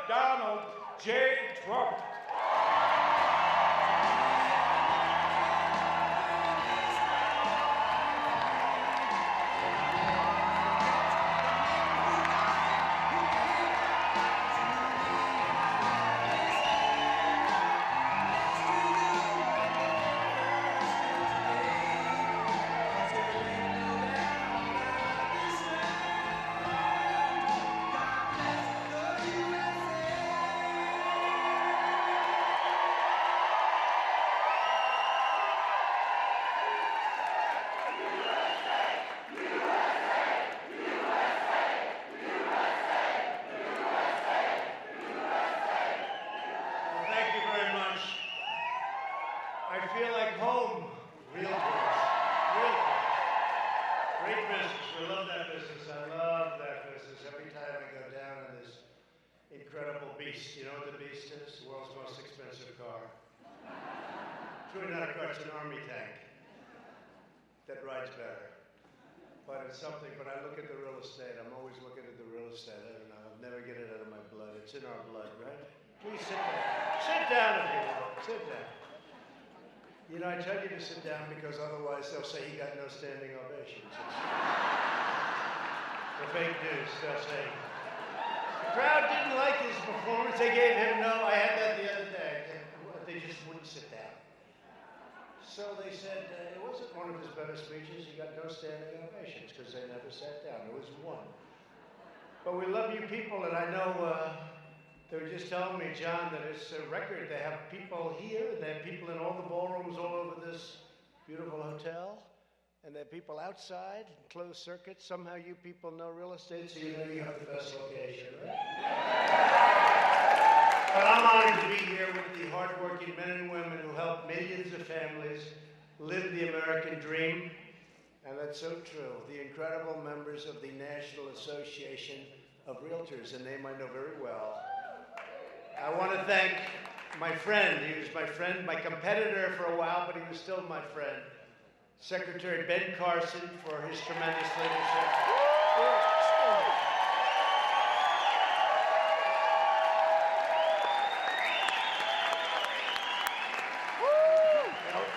Donald J. Trump. I feel like home. Realtors. Great business. We love that business. I love that business. Every time I go down on this incredible beast. You know what the beast is? The world's most expensive car. It's really not a car, it's an army tank that rides better. But it's something, but I look at the real estate. I'm always looking at the real estate. I don't know. I'll never get it out of my blood. It's in our blood, right? Please sit down. Sit down if you want. Sit down. You know, I tell you to sit down because otherwise they'll say he got no standing ovations. The fake news, they'll say. The crowd didn't like his performance. They gave him no. I had that the other day. They just wouldn't sit down. So they said it wasn't one of his better speeches. He got no standing ovations because they never sat down. There was one. But we love you people, and I know they were just telling me, John, that it's a record. They have people here, they have people in all the ballrooms all over this beautiful hotel, and they have people outside, closed circuit. Somehow you people know real estate, so you know you have the best location, right? But I'm honored to be here with the hardworking men and women who help millions of families live the American dream, and that's so true. The incredible members of the National Association of Realtors, a name I know very well. I want to thank my friend. He was my friend, my competitor for a while, but he was still my friend. Secretary Ben Carson for his tremendous leadership.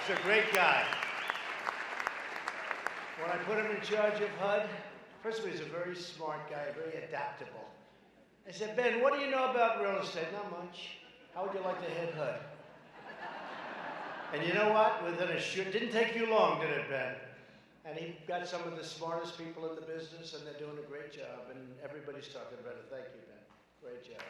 He's a great guy. When I put him in charge of HUD, first of all, he's a very smart guy, very adaptable. I said, Ben, what do you know about real estate? Not much. How would you like to head HUD? And you know what? It didn't take you long, did it, Ben? And he got some of the smartest people in the business, and they're doing a great job, and everybody's talking about it. Thank you, Ben. Great job.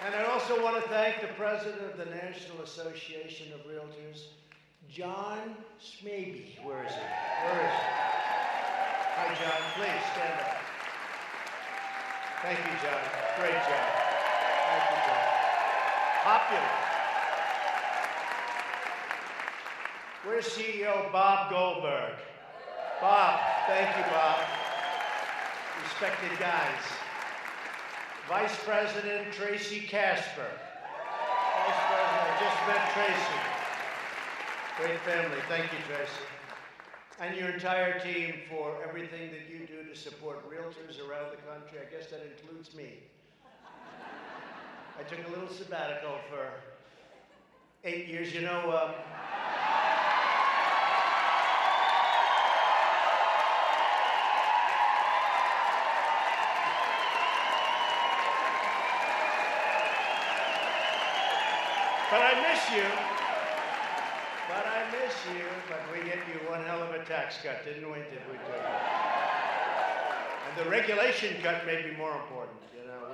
And I also want to thank the president of the National Association of Realtors, John Smaby. Where is he? Where is he? Hi, John. Please stand up. Thank you, John. Great job. Thank you, John. Popular. Where's CEO Bob Goldberg? Bob. Thank you, Bob. Respected guys. Vice President Tracy Casper. Vice President, I just met Tracy. Great family. Thank you, Tracy. And your entire team for everything that you do to support realtors around the country. I guess that includes me. I took a little sabbatical for 8 years. You know, but I miss you. But we get you one hell of a tax cut, didn't we? Did we do? And the regulation cut may be more important. You know,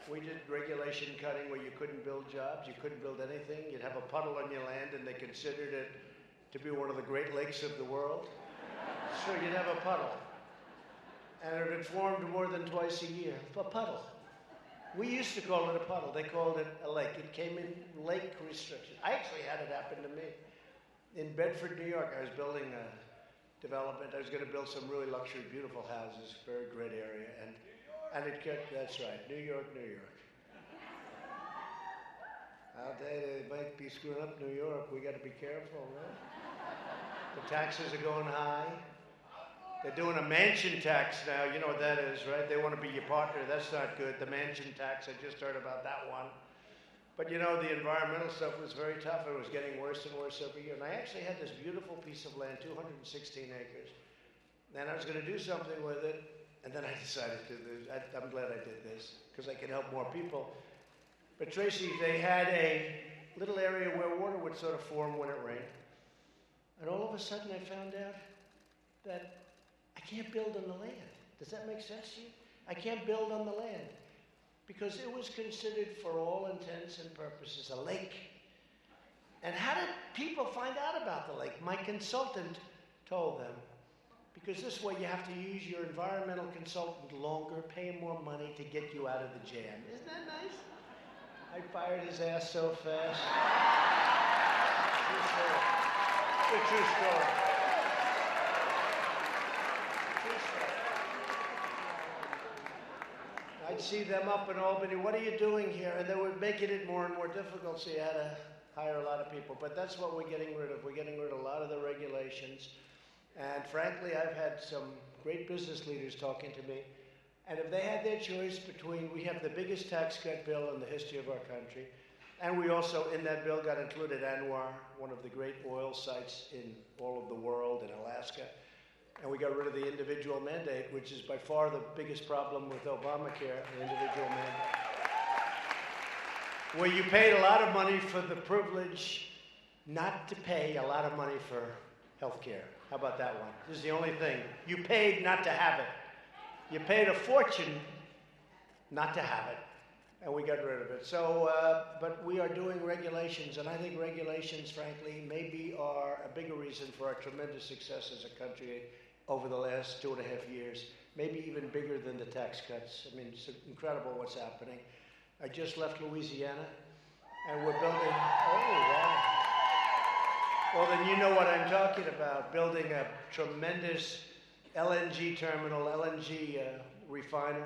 we did regulation cutting where you couldn't build jobs, you couldn't build anything. You'd have a puddle on your land, and they considered it to be one of the Great Lakes of the world. So you'd have a puddle, and it had formed more than twice a year. A puddle. We used to call it a puddle. They called it a lake. It came in lake restriction. I actually had it happen to me. In Bedford, New York, I was building a development. I was going to build some really luxury, beautiful houses, very great area. And it kept, that's right, New York, New York. I'll tell you, they might be screwing up New York. We got to be careful, right? The taxes are going high. They're doing a mansion tax now. You know what that is, right? They want to be your partner. That's not good. The mansion tax, I just heard about that one. But you know, the environmental stuff was very tough. It was getting worse and worse every year. And I actually had this beautiful piece of land, 216 acres. And I was going to do something with it. And then I decided to do this. I'm glad I did this because I can help more people. But Tracy, they had a little area where water would sort of form when it rained. And all of a sudden I found out that I can't build on the land. Does that make sense to you? I can't build on the land because it was considered, for all intents and purposes, a lake. And how did people find out about the lake? My consultant told them, because this way you have to use your environmental consultant longer, pay him more money to get you out of the jam. Isn't that nice? I fired his ass so fast. True story. It's a true story. I'd see them up in Albany, what are you doing here? And they were making it more and more difficult, so you had to hire a lot of people. But that's what we're getting rid of. We're getting rid of a lot of the regulations. And frankly, I've had some great business leaders talking to me. And if they had their choice between, we have the biggest tax cut bill in the history of our country, and we also, in that bill, got included ANWR, one of the great oil sites in all of the world, in Alaska. And we got rid of the individual mandate, which is by far the biggest problem with Obamacare, the individual mandate. Where you paid a lot of money for the privilege not to pay a lot of money for health care. How about that one? This is the only thing. You paid not to have it. You paid a fortune not to have it. And we got rid of it. So, but we are doing regulations, and I think regulations, frankly, maybe are a bigger reason for our tremendous success as a country over the last 2.5 years, maybe even bigger than the tax cuts. I mean, it's incredible what's happening. I just left Louisiana, and we're building, oh, wow. Well, then you know what I'm talking about, building a tremendous LNG terminal, LNG refiner.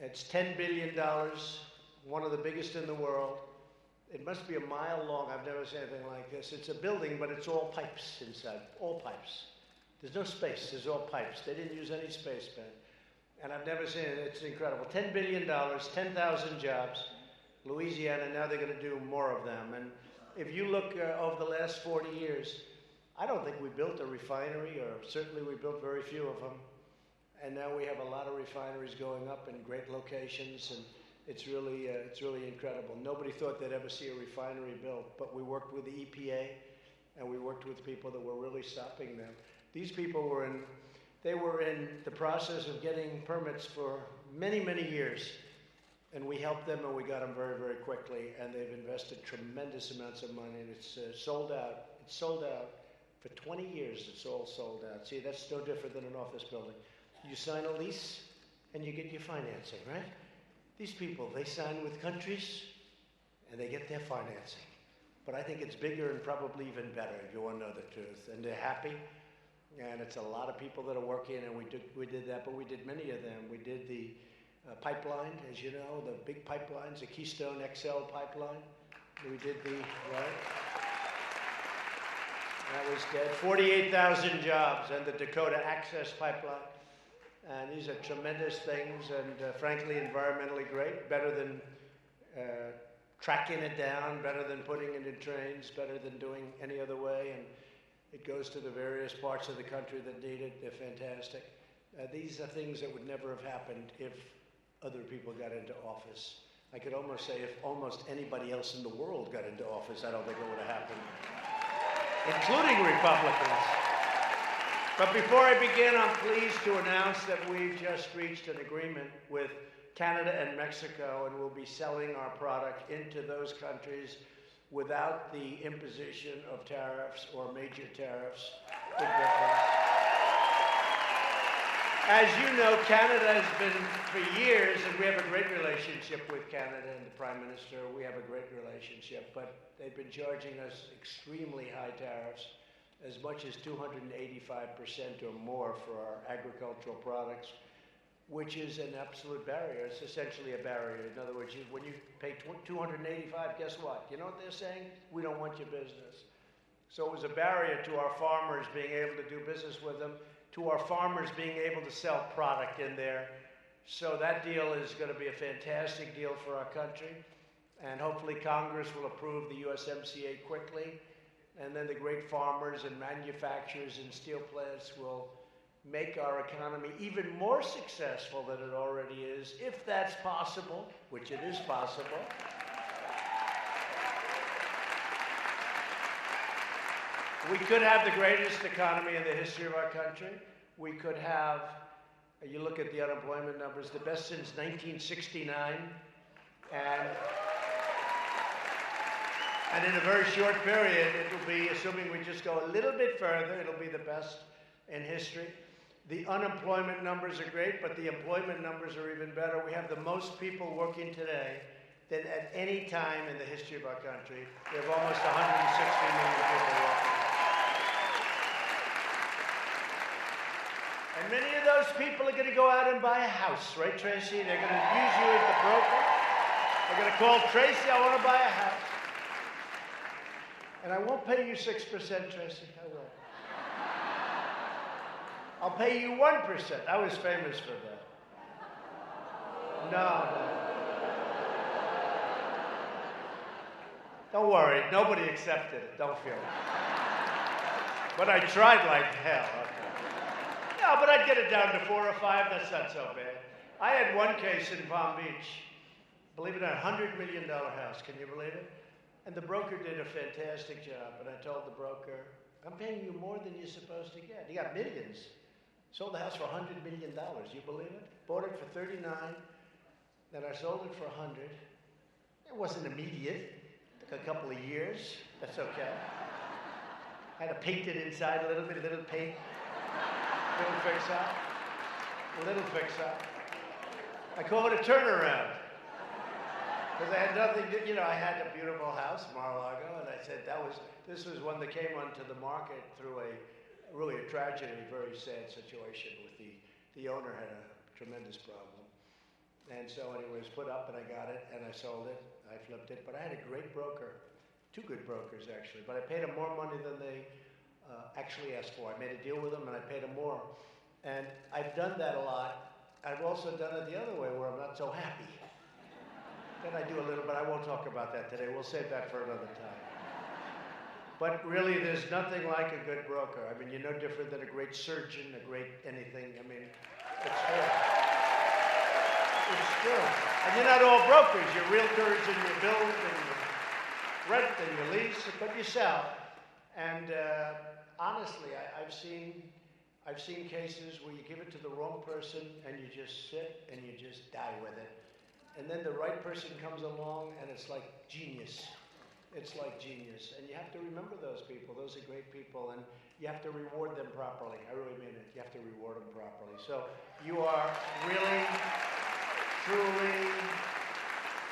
It's $10 billion, one of the biggest in the world. It must be a mile long. I've never seen anything like this. It's a building, but it's all pipes inside, all pipes. There's no space, there's all pipes. They didn't use any space, Ben. And I've never seen it, it's incredible. $10 billion, 10,000 jobs. Louisiana, now they're gonna do more of them. And if you look over the last 40 years, I don't think we built a refinery, or certainly we built very few of them. And now we have a lot of refineries going up in great locations, and it's really incredible. Nobody thought they'd ever see a refinery built, but we worked with the EPA, and we worked with people that were really stopping them. These people were in the process of getting permits for many, many years, and we helped them, and we got them very, very quickly, and they've invested tremendous amounts of money, and it's sold out. It's sold out. For 20 years, it's all sold out. See, that's no different than an office building. You sign a lease, and you get your financing, right? These people, they sign with countries, and they get their financing. But I think it's bigger and probably even better, if you want to know the truth. And they're happy, and it's a lot of people that are working, and we did that, but we did many of them. We did the pipeline, as you know, the big pipelines, the Keystone XL pipeline. We did the, right? That was dead. 48,000 jobs, and the Dakota Access Pipeline. And these are tremendous things, and frankly, environmentally great. Better than tracking it down, better than putting it in trains, better than doing any other way. And it goes to the various parts of the country that need it. They're fantastic. These are things that would never have happened if other people got into office. I could almost say if almost anybody else in the world got into office, I don't think it would have happened, including Republicans. But before I begin, I'm pleased to announce that we've just reached an agreement with Canada and Mexico, and we'll be selling our product into those countries without the imposition of tariffs or major tariffs. Big difference. As you know, Canada has been for years, and we have a great relationship with Canada and the Prime Minister. We have a great relationship, but they've been charging us extremely high tariffs, as much as 285% or more for our agricultural products, which is an absolute barrier. It's essentially a barrier. In other words, when you pay 285, guess what? You know what they're saying? We don't want your business. So it was a barrier to our farmers being able to do business with them. to our farmers being able to sell product in there. So that deal is going to be a fantastic deal for our country. And hopefully Congress will approve the USMCA quickly. And then the great farmers and manufacturers and steel plants will make our economy even more successful than it already is, if that's possible, which it is possible. We could have the greatest economy in the history of our country. We could have, you look at the unemployment numbers, the best since 1969. And in a very short period, it will be, assuming we just go a little bit further, it'll be the best in history. The unemployment numbers are great, but the employment numbers are even better. We have the most people working today than at any time in the history of our country. We have almost 160 million people working. And many of those people are going to go out and buy a house, right, Tracy? They're going to use you as the broker. They're going to call Tracy, I want to buy a house. And I won't pay you 6%, Tracy, I will. I'll pay you 1%. I was famous for that. No. Don't worry, nobody accepted it, don't feel it. But I tried like hell. Okay. No, but I'd get it down to 4 or 5, that's not so bad. I had one case in Palm Beach, believe it or not, $100 million house, can you believe it? And the broker did a fantastic job, and I told the broker, I'm paying you more than you're supposed to get. He got millions. Sold the house for $100 million, you believe it? Bought it for 39, then I sold it for 100. It wasn't immediate, it took a couple of years, that's okay. I had to paint it inside a little bit, a little paint, little fix-up, a little fix-up. I call it a turnaround. Because I had nothing to, I had a beautiful house, Mar-a-Lago, and I said this was one that came onto the market through really a tragedy, very sad situation with the owner had a tremendous problem. And so anyways, put up and I got it and I sold it, I flipped it, but I had a great broker, 2 good brokers actually, but I paid them more money than they actually asked for. I made a deal with them and I paid them more. And I've done that a lot. I've also done it the other way where I'm not so happy. Then I do a little, but I won't talk about that today. We'll save that for another time. But really, there's nothing like a good broker. I mean, you're no different than a great surgeon, a great anything. I mean, it's true. It's true. And you're not all brokers. You're realtors and you build and you rent and you lease, but you sell. And honestly, I've seen cases where you give it to the wrong person and you just sit and you just die with it. And then the right person comes along and it's like genius. It's like genius. And you have to remember those people. Those are great people. And you have to reward them properly. I really mean it. You have to reward them properly. So you are really, truly,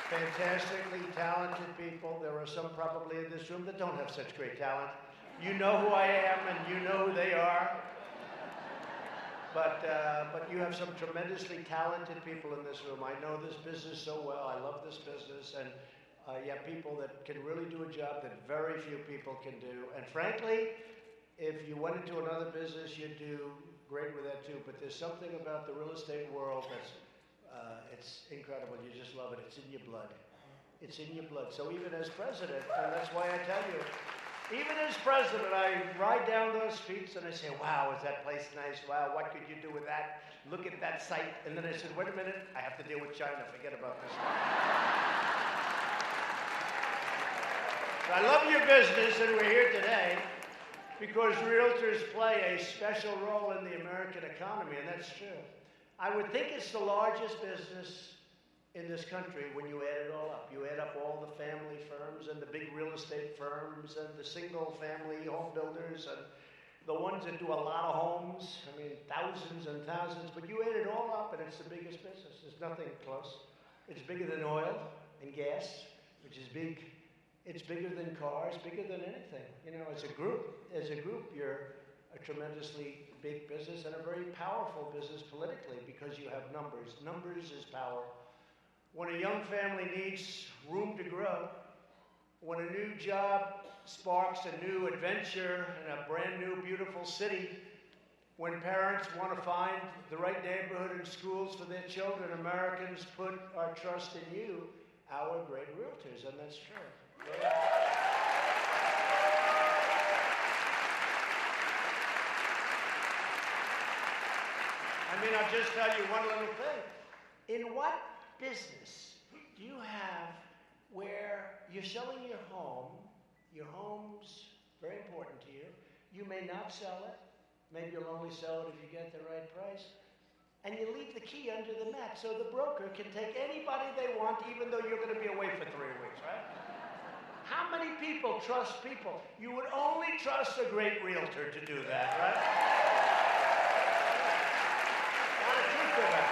fantastically talented people. There are some probably in this room that don't have such great talent. You know who I am and you know who they are. But you have some tremendously talented people in this room. I know this business so well. I love this business. And you have people that can really do a job that very few people can do. And frankly, if you went into another business, you'd do great with that too. But there's something about the real estate world that's it's incredible. You just love it. It's in your blood. It's in your blood. So even as president, and that's why I tell you, even as president, I ride down those streets and I say, wow, is that place nice? Wow, what could you do with that? Look at that site. And then I said, wait a minute, I have to deal with China. Forget about this one. So I love your business, and we're here today because realtors play a special role in the American economy, and that's true. I would think it's the largest business in this country when you add it all up. You add up all the family firms and the big real estate firms and the single family home builders and the ones that do a lot of homes. I mean, thousands and thousands, but you add it all up and it's the biggest business. There's nothing close. It's bigger than oil and gas, which is big. It's bigger than cars, bigger than anything. As a group, you're a tremendously big business and a very powerful business politically because you have numbers. Numbers is power. When a young family needs room to grow, when a new job sparks a new adventure in a brand new, beautiful city, When parents want to find the right neighborhood and schools for their children, Americans put our trust in you, our great realtors, and that's true. I mean, I'll just tell you one little thing. In what business do you have where you're selling your home's very important to you, you may not sell it, maybe you'll only sell it if you get the right price, and you leave the key under the mat so the broker can take anybody they want even though you're going to be away for 3 weeks, right? How many people trust people? You would only trust a great realtor to do that, right? Not a truth to that.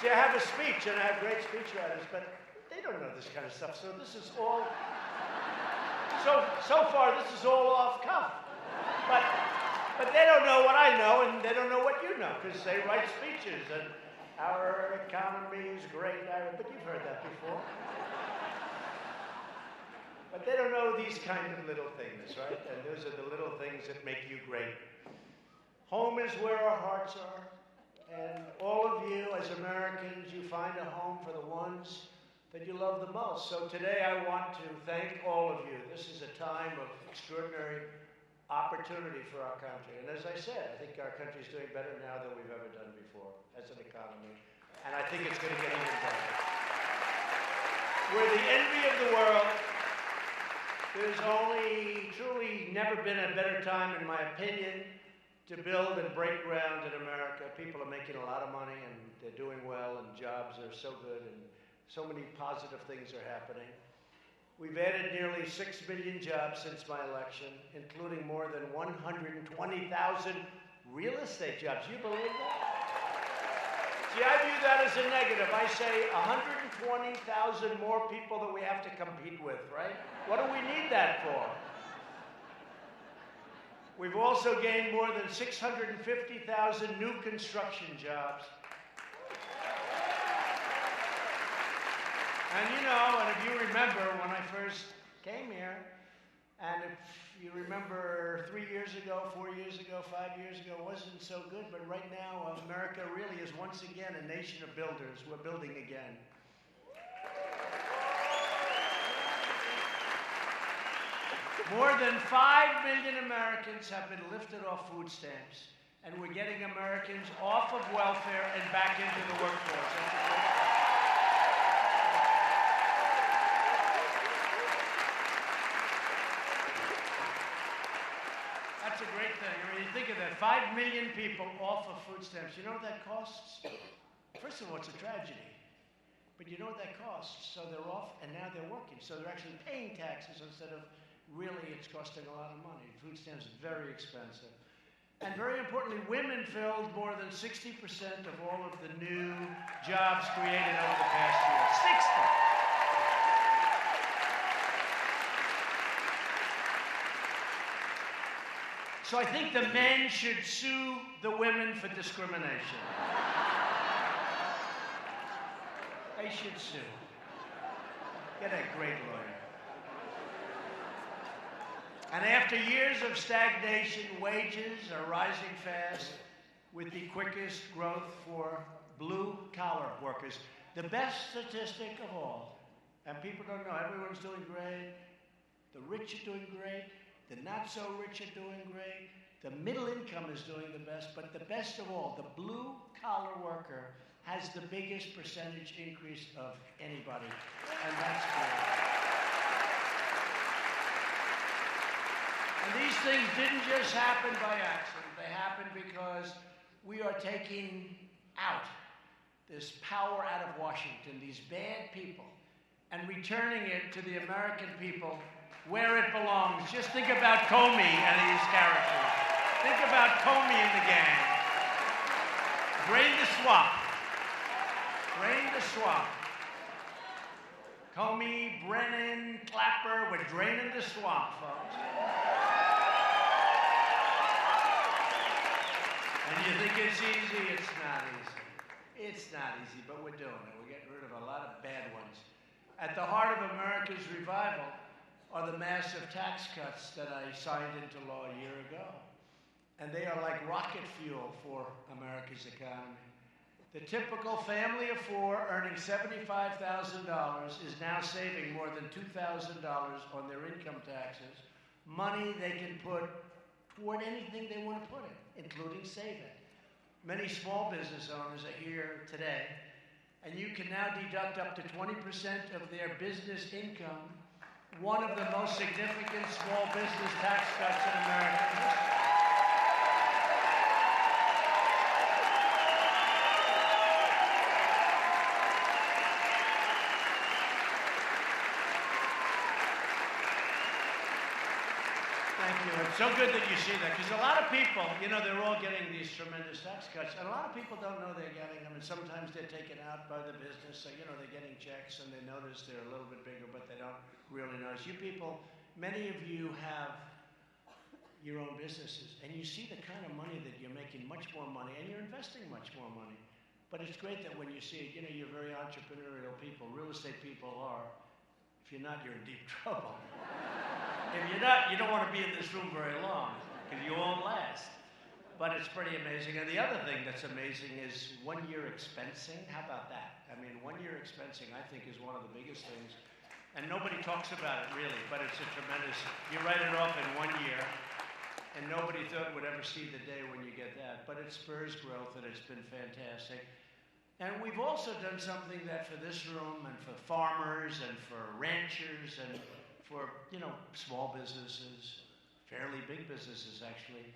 See, I have a speech, and I have great speechwriters, but they don't know this kind of stuff. So this is all, so far, this is all off cuff. But they don't know what I know, and they don't know what you know, because they write speeches, and our economy is great. But you've heard that before. But they don't know these kind of little things, right? And those are the little things that make you great. Home is where our hearts are. And all of you, as Americans, you find a home for the ones that you love the most. So today I want to thank all of you. This is a time of extraordinary opportunity for our country. And as I said, I think our country is doing better now than we've ever done before as an economy. And I think it's going to get even better. We're the envy of the world. There's only truly never been a better time, in my opinion, to build and break ground in America. People are making a lot of money and they're doing well and jobs are so good and so many positive things are happening. We've added nearly 6 million jobs since my election, including more than 120,000 real estate jobs. You believe that? See, I view that as a negative. I say 120,000 more people that we have to compete with, right? What do we need that for? We've also gained more than 650,000 new construction jobs. And you know, and if you remember when I first came here, and if you remember 3 years ago, 4 years ago, 5 years ago, it wasn't so good, but right now America really is once again a nation of builders. We're building again. More than 5 million Americans have been lifted off food stamps, and we're getting Americans off of welfare and back into the workforce. That's a great thing. I mean, you think of that, 5 million people off of food stamps. You know what that costs? First of all, it's a tragedy. But you know what that costs? So they're off, and now they're working. So they're actually paying taxes instead of really, it's costing a lot of money. Food stamps are very expensive. And very importantly, women filled more than 60% of all of the new jobs created over the past year. 60! So I think the men should sue the women for discrimination. They should sue. Get a great lawyer. And after years of stagnation, wages are rising fast with the quickest growth for blue-collar workers. The best statistic of all, and people don't know, everyone's doing great, the rich are doing great, the not-so-rich are doing great, the middle income is doing the best, but the best of all, the blue-collar worker has the biggest percentage increase of anybody, and that's great. And these things didn't just happen by accident. They happened because we are taking out this power out of Washington, these bad people, and returning it to the American people where it belongs. Just think about Comey and his characters. Think about Comey and the gang. Drain the swamp. Drain the swamp. Comey, Brennan, Clapper, we're draining the swamp, folks. And you think it's easy? It's not easy. It's not easy, but we're doing it. We're getting rid of a lot of bad ones. At the heart of America's revival are the massive tax cuts that I signed into law a year ago. And they are like rocket fuel for America's economy. The typical family of four earning $75,000 is now saving more than $2,000 on their income taxes, money they can put toward anything they want to put it, including saving. Many small business owners are here today, and you can now deduct up to 20% of their business income, one of the most significant small business tax cuts in American history. Thank you. It's so good that you see that, because a lot of people, you know, they're all getting these tremendous tax cuts, and a lot of people don't know they're getting them, and sometimes they're taken out by the business, so, you know, they're getting checks, and they notice they're a little bit bigger, but they don't really notice. You people, many of you have your own businesses, and you see the kind of money that you're making, much more money, and you're investing much more money. But it's great that when you see it, you know, you're very entrepreneurial people. Real estate people are. If you're not, you're in deep trouble. If you're not, you don't want to be in this room very long, because you won't last. But it's pretty amazing. And the other thing that's amazing is one-year expensing. How about that? I mean, one-year expensing, I think, is one of the biggest things. And nobody talks about it, really, but it's a tremendous, you write it off in 1 year, and nobody thought it would ever see the day when you get that. But it spurs growth, and it's been fantastic. And we've also done something that for this room and for farmers and for ranchers and for, you know, small businesses, fairly big businesses actually,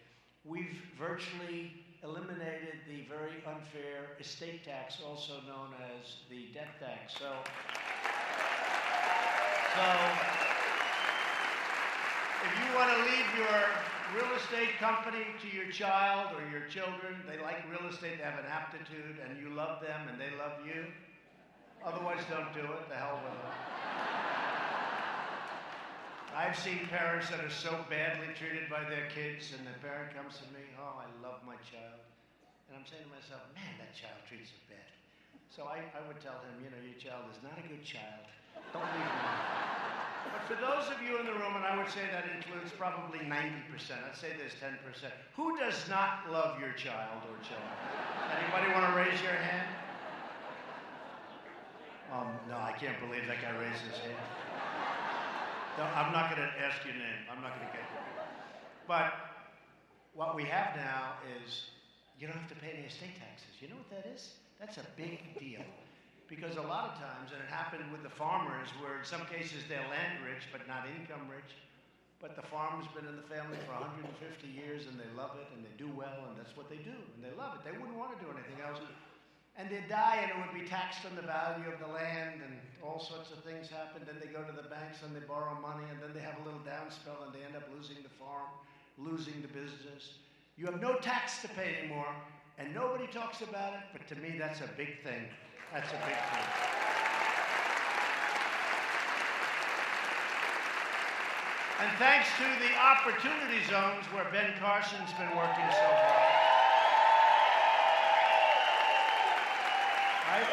we've virtually eliminated the very unfair estate tax, also known as the death tax. So if you want to leave your real estate company to your child or your children, they like real estate, they have an aptitude, and you love them and they love you, otherwise don't do it, the hell with them. I've seen parents that are so badly treated by their kids, and the parent comes to me, oh, I love my child. And I'm saying to myself, man, that child treats her badly. So I would tell him, you know, your child is not a good child. Don't leave him. But for those of you in the room, and I would say that includes probably 90%, I'd say there's 10%, who does not love your child or children? Anybody want to raise your hand? No, I can't believe that guy raised his hand. No, I'm not going to ask your name. I'm not going to get you. But what we have now is you don't have to pay any estate taxes. You know what that is? That's a big deal. Because a lot of times, and it happened with the farmers, where in some cases they're land rich but not income rich, but the farm's been in the family for 150 years and they love it and they do well and that's what they do and they love it. They wouldn't want to do anything else. And they'd die and it would be taxed on the value of the land and all sorts of things happen. Then they go to the banks and they borrow money and then they have a little downspell and they end up losing the farm, losing the business. You have no tax to pay anymore and nobody talks about it, but to me that's a big thing. That's a big thing. And thanks to the opportunity zones where Ben Carson's been working so hard. Right?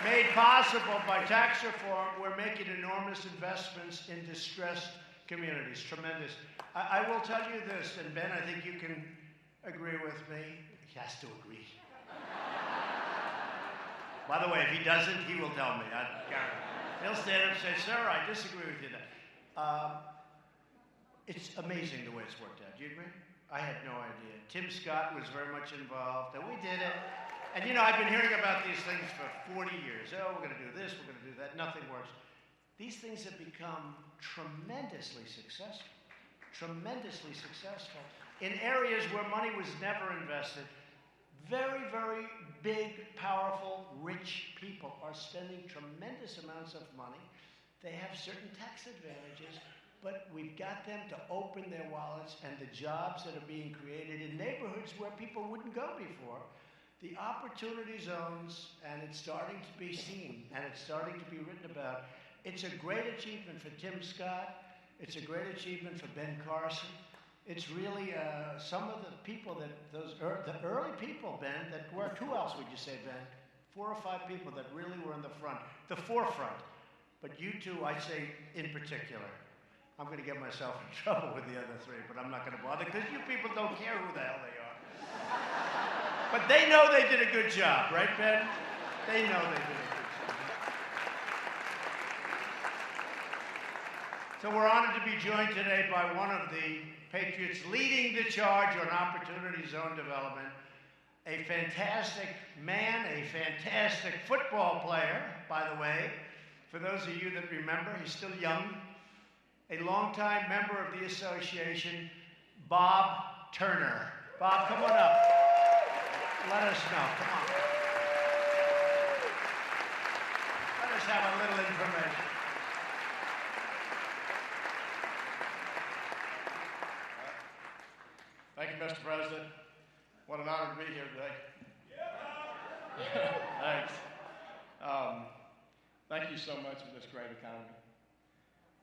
Made possible by tax reform, we're making enormous investments in distressed communities. Tremendous. I will tell you this, and Ben, I think you can agree with me. He has to agree. By the way, if he doesn't, he will tell me. He'll stand up and say, sir, I disagree with you. It's amazing the way it's worked out. Do you agree? I had no idea. Tim Scott was very much involved, and we did it. And you know, I've been hearing about these things for 40 years. Oh, we're going to do this, we're going to do that. Nothing works. These things have become tremendously successful. Tremendously successful. In areas where money was never invested, very, very big, powerful, rich people are spending tremendous amounts of money. They have certain tax advantages, but we've got them to open their wallets, and the jobs that are being created in neighborhoods where people wouldn't go before. The opportunity zones, and it's starting to be seen, and it's starting to be written about. It's a great achievement for Tim Scott. It's a great achievement for Ben Carson. it's really some of the people that, the early people, Ben, that were, who else would you say, Ben? 4 or 5 people that really were in the front, the forefront. But you two, I say in particular. I'm going to get myself in trouble with the other 3, but I'm not going to bother because you people don't care who the hell they are. But they know they did a good job, right, Ben? They know they did a good job. So we're honored to be joined today by one of the patriots leading the charge on Opportunity Zone development, a fantastic man, a fantastic football player, by the way. For those of you that remember, he's still young. A longtime member of the association, Bob Turner. Bob, come on up. Let us know, come on. Let us have a little information. Thank you, Mr. President. What an honor to be here today. Thanks. Thank you so much for this great economy.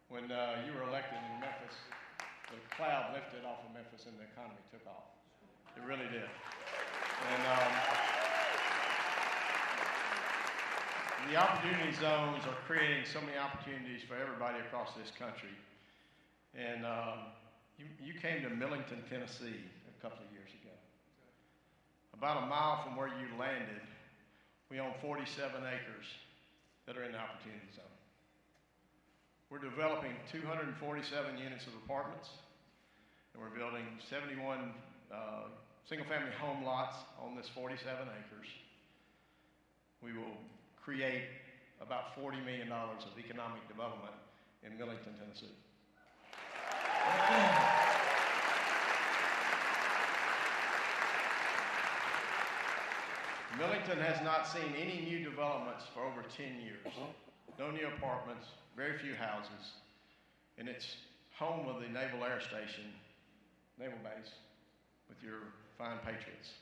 When you were elected in Memphis, the cloud lifted off of Memphis and the economy took off. It really did. And the opportunity zones are creating so many opportunities for everybody across this country. And you came to Millington, Tennessee a couple of years ago. About a mile from where you landed, we own 47 acres that are in the opportunity zone. We're developing 247 units of apartments, and we're building 71 single-family home lots on this 47 acres. We will create about $40 million of economic development in Millington, Tennessee. Millington has not seen any new developments for over 10 years. No new apartments, very few houses, and it's home of the Naval Air Station, Naval Base, with your fine patriots.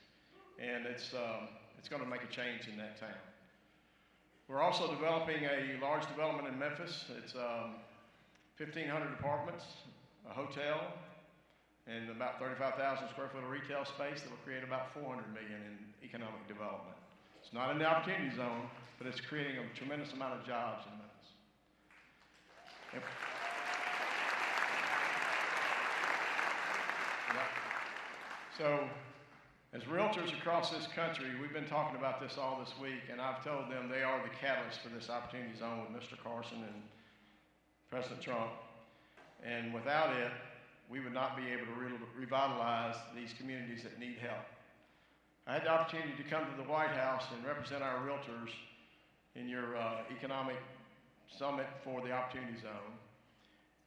And it's going to make a change in that town. We're also developing a large development in Memphis. It's 1,500 apartments, a hotel, and about 35,000 square foot of retail space that will create about $400 million in economic development. It's not in the opportunity zone, but it's creating a tremendous amount of jobs in Memphis. Yep. Yep. So, as realtors across this country, we've been talking about this all this week, and I've told them they are the catalyst for this opportunity zone with Mr. Carson and President Trump. And without it, we would not be able to revitalize these communities that need help. I had the opportunity to come to the White House and represent our realtors in your economic summit for the Opportunity Zone.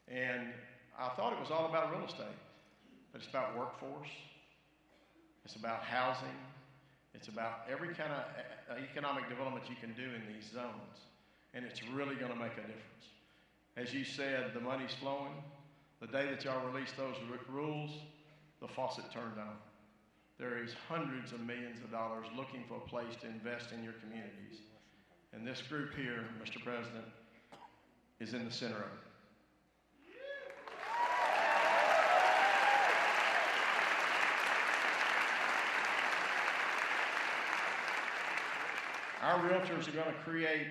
And I thought it was all about real estate, but it's about workforce, it's about housing, it's about every kind of economic development you can do in these zones. And it's really going to make a difference. As you said, the money's flowing. The day that y'all release those rules, the faucet turned on. There is hundreds of millions of dollars looking for a place to invest in your communities. And this group here, Mr. President, is in the center of it. Our realtors are going to create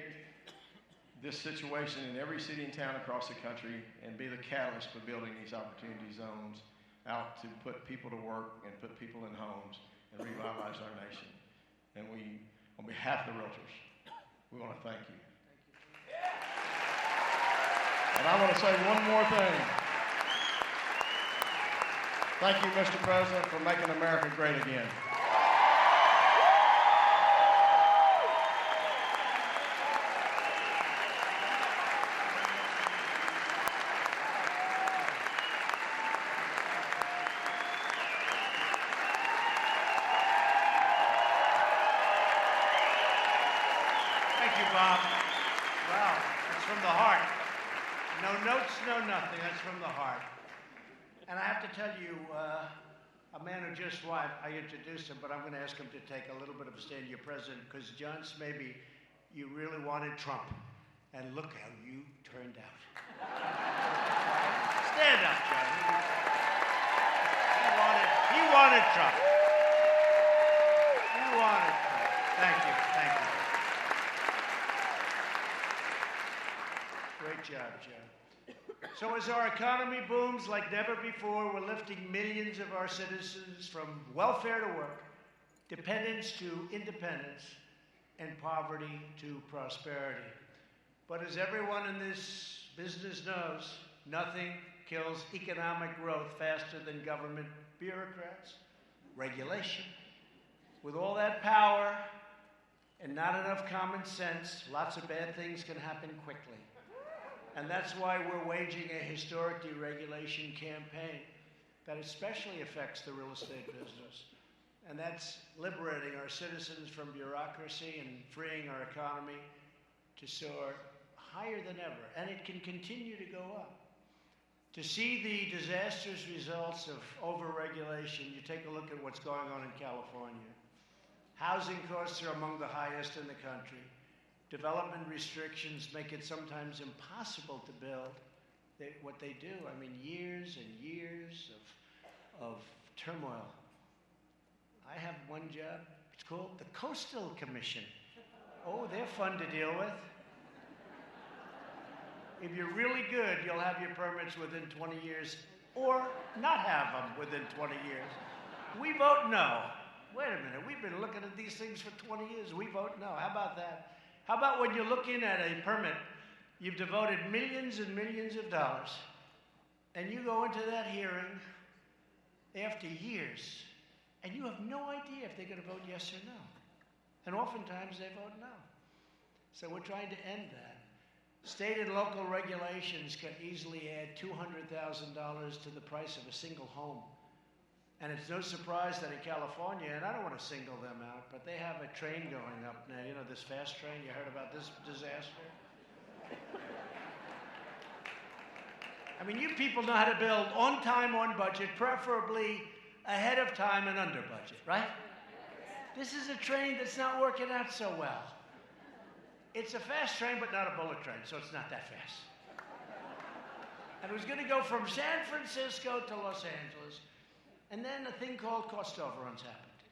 this situation in every city and town across the country and be the catalyst for building these opportunity zones out to put people to work and put people in homes and revitalize our nation. And we, on behalf of the realtors, we want to thank you. And I want to say one more thing. Thank you, Mr. President, for making America great again. Bob. Wow, that's from the heart. No notes, no nothing. That's from the heart. And I have to tell you, a man who just arrived, I introduced him, but I'm going to ask him to take a little bit of a stand, your president, because John Smaby, you really wanted Trump. And look how you turned out. Stand up, John. wanted Trump. You wanted Trump. Thank you. Thank you. Great job, Joe. So as our economy booms like never before, we're lifting millions of our citizens from welfare to work, dependence to independence, and poverty to prosperity. But as everyone in this business knows, nothing kills economic growth faster than government bureaucrats, regulation. With all that power and not enough common sense, lots of bad things can happen quickly. And that's why we're waging a historic deregulation campaign that especially affects the real estate business. And that's liberating our citizens from bureaucracy and freeing our economy to soar higher than ever. And it can continue to go up. To see the disastrous results of overregulation, you take a look at what's going on in California. Housing costs are among the highest in the country. Development restrictions make it sometimes impossible to build what they do. I mean, years and years of turmoil. I have one job. It's called the Coastal Commission. Oh, they're fun to deal with. If you're really good, you'll have your permits within 20 years or not have them within 20 years. We vote no. Wait a minute, we've been looking at these things for 20 years. We vote no. How about that? How about when you're looking at a permit, you've devoted millions and millions of dollars, and you go into that hearing after years, and you have no idea if they're going to vote yes or no. And oftentimes they vote no. So we're trying to end that. State and local regulations can easily add $200,000 to the price of a single home. And it's no surprise that in California, and I don't want to single them out, but they have a train going up now. You know, this fast train, you heard about this disaster? I mean, you people know how to build on time, on budget, preferably ahead of time and under budget, right? This is a train that's not working out so well. It's a fast train, but not a bullet train, so it's not that fast. And it was going to go from San Francisco to Los Angeles, and then a thing called cost overruns happened.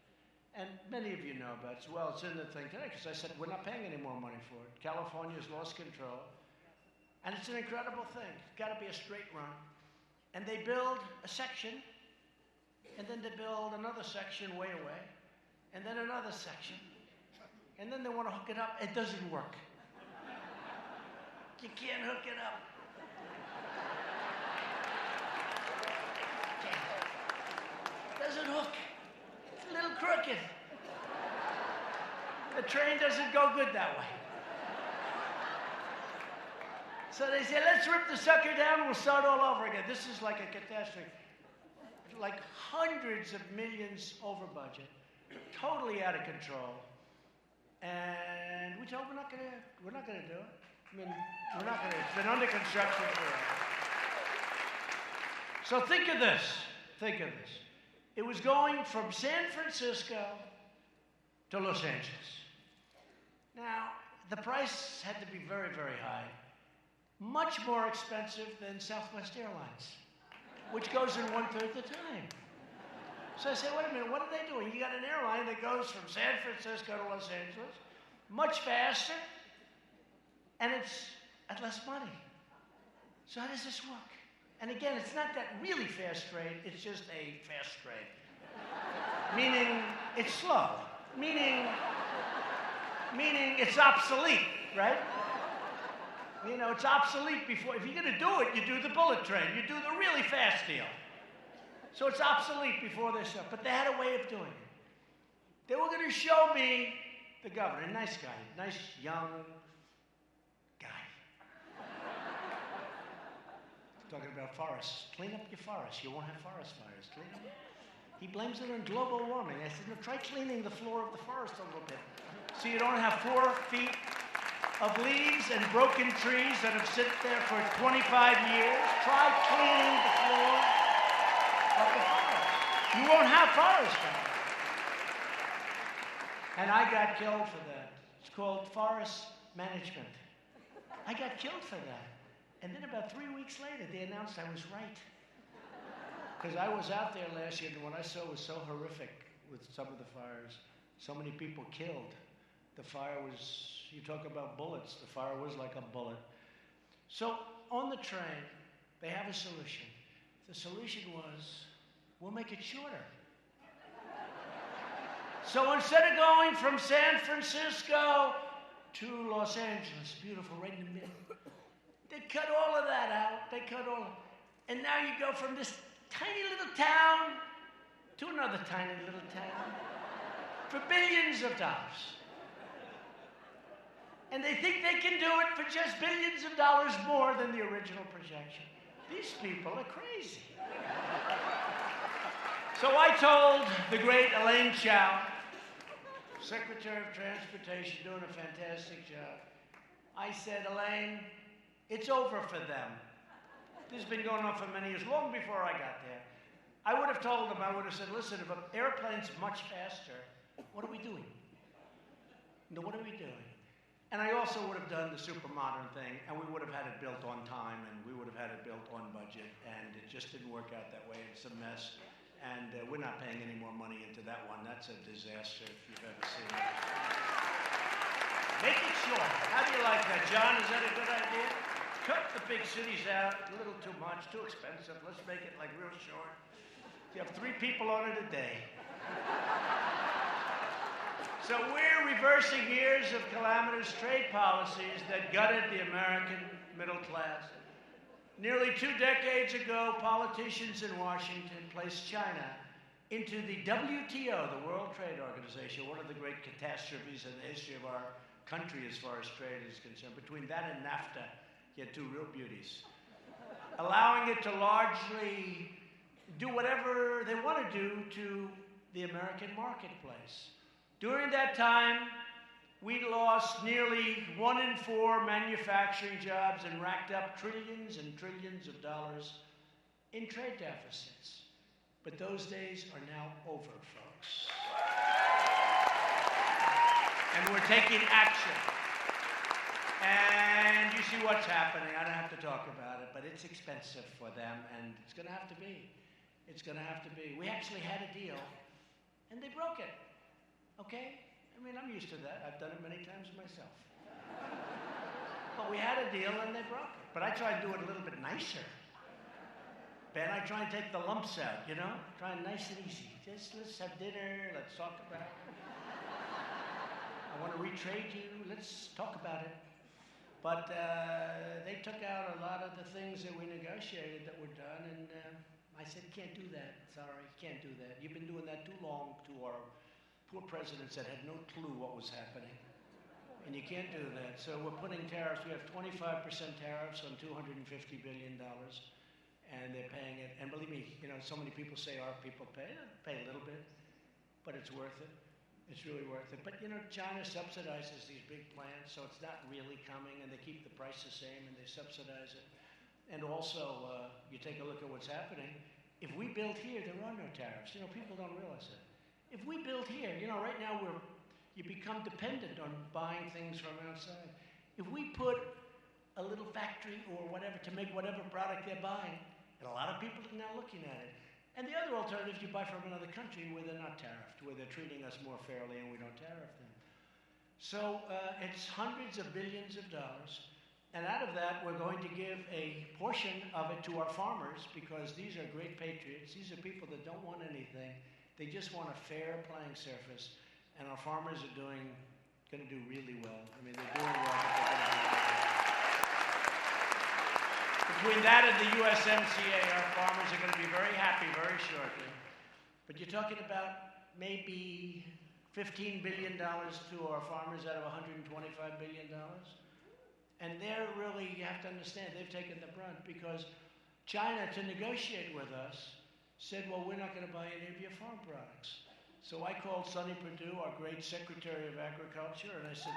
And many of you know about it as well. It's in the thing today, because I said, we're not paying any more money for it. California's lost control. And it's an incredible thing. It's got to be a straight run. And they build a section, and then they build another section way away, and then another section. And then they want to hook it up. It doesn't work. You can't hook it up. Doesn't hook. It's a little crooked. The train doesn't go good that way. So they say, let's rip the sucker down and we'll start all over again. This is like a catastrophe. Like hundreds of millions over budget, totally out of control. And we told we're not gonna do it. I mean, we're not gonna. It's been under construction forever. So think of this. Think of this. It was going from San Francisco to Los Angeles. Now, the price had to be very, very high. Much more expensive than Southwest Airlines, which goes in 1/3 the time. So I said, wait a minute, what are they doing? You got an airline that goes from San Francisco to Los Angeles, much faster, and it's at less money. So how does this work? And again, it's not that really fast train, it's just a fast train. Meaning it's slow. Meaning it's obsolete, right? You know, it's obsolete before, if you're gonna do it, you do the bullet train, you do the really fast deal. So it's obsolete before they start, but they had a way of doing it. They were gonna show me the governor, a nice guy, nice young guy. Talking about forests. Clean up your forests. You won't have forest fires. Clean them up. He blames it on global warming. I said, no, try cleaning the floor of the forest a little bit. So you don't have 4 feet of leaves and broken trees that have sit there for 25 years. Try cleaning the floor of the forest. You won't have forest fires. And I got killed for that. It's called forest management. I got killed for that. And then about 3 weeks later, they announced I was right. Because I was out there last year, and what I saw was so horrific with some of the fires. So many people killed. The fire was, you talk about bullets, the fire was like a bullet. So on the train, they have a solution. The solution was, we'll make it shorter. So instead of going from San Francisco to Los Angeles, beautiful, right in the middle, they cut all of that out. They cut all, and now you go from this tiny little town to another tiny little town for billions of dollars. And they think they can do it for just billions of dollars more than the original projection. These people are crazy. So I told the great Elaine Chao, Secretary of Transportation, doing a fantastic job. I said, Elaine, it's over for them. This has been going on for many years, long before I got there. I would have told them, I would have said, listen, if an airplane's much faster, what are we doing? No, what are we doing? And I also would have done the super modern thing, and we would have had it built on time, and we would have had it built on budget, and it just didn't work out that way. It's a mess, and we're not paying any more money into that one. That's a disaster if you've ever seen it. Make it short. How do you like that, John? Is that a good idea? Cut the big cities out, a little too much, too expensive. Let's make it like real short. You have 3 people on it a day. So we're reversing years of calamitous trade policies that gutted the American middle class. Nearly 2 decades ago, politicians in Washington placed China into the WTO, the World Trade Organization, one of the great catastrophes in the history of our country as far as trade is concerned. Between that and NAFTA, you had 2 real beauties. Allowing it to largely do whatever they want to do to the American marketplace. During that time, we lost nearly 1 in 4 manufacturing jobs and racked up trillions and trillions of dollars in trade deficits. But those days are now over, folks. And we're taking action. And you see what's happening. I don't have to talk about it, but it's expensive for them, and it's going to have to be. It's going to have to be. We actually had a deal, and they broke it. Okay? I mean, I'm used to that. I've done it many times myself. But we had a deal, and they broke it. But I try to do it a little bit nicer. Ben, I try and take the lumps out, you know? Try and nice and easy. Just let's have dinner. Let's talk about it. I want to retrade you. Let's talk about it. But they took out a lot of the things that we negotiated that were done, and I said, you can't do that. Sorry, you can't do that. You've been doing that too long to our poor presidents that had no clue what was happening. And you can't do that. So we're putting tariffs. We have 25% tariffs on $250 billion, and they're paying it. And believe me, you know, so many people say our people pay a little bit, but it's worth it. It's really worth it. But, you know, China subsidizes these big plants, so it's not really coming, and they keep the price the same, and they subsidize it. And also, you take a look at what's happening. If we build here, there are no tariffs. You know, people don't realize that. If we build here, you know, right now you become dependent on buying things from outside. If we put a little factory or whatever to make whatever product they're buying, and a lot of people are now looking at it. And the other alternative, you buy from another country where they're not tariffed, where they're treating us more fairly and we don't tariff them. So it's hundreds of billions of dollars. And out of that, we're going to give a portion of it to our farmers because these are great patriots. These are people that don't want anything. They just want a fair playing surface. And our farmers are going to do really well. I mean, they're doing well. But they're going to do really well. Between that and the USMCA, our farmers are going to be very happy very shortly. But you're talking about maybe $15 billion to our farmers out of $125 billion. And they're really, you have to understand, they've taken the brunt because China, to negotiate with us, said, well, we're not going to buy any of your farm products. So I called Sonny Perdue, our great Secretary of Agriculture, and I said,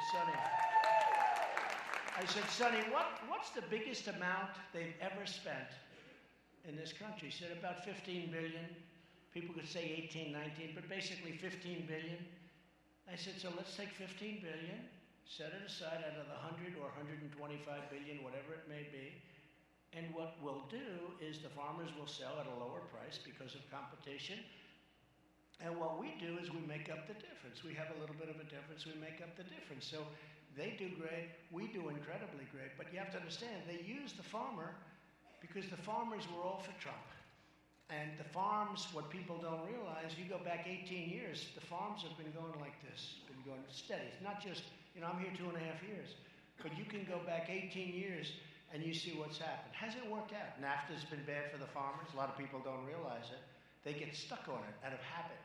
Sonny, what's the biggest amount they've ever spent in this country? He said, about 15 billion. People could say 18, 19, but basically 15 billion. I said, so let's take 15 billion, set it aside out of the 100 or 125 billion, whatever it may be, And what we'll do is the farmers will sell at a lower price because of competition. And what we do is we make up the difference. We have a little bit of a difference, we make up the difference. So they do great, we do incredibly great. But you have to understand, they use the farmer because the farmers were all for Trump. And the farms, what people don't realize, you go back 18 years, the farms have been going like this, been going steady. It's not just, I'm here 2.5 years, but you can go back 18 years and you see what's happened. Has it worked out? NAFTA's been bad for the farmers. A lot of people don't realize it. They get stuck on it out of habit.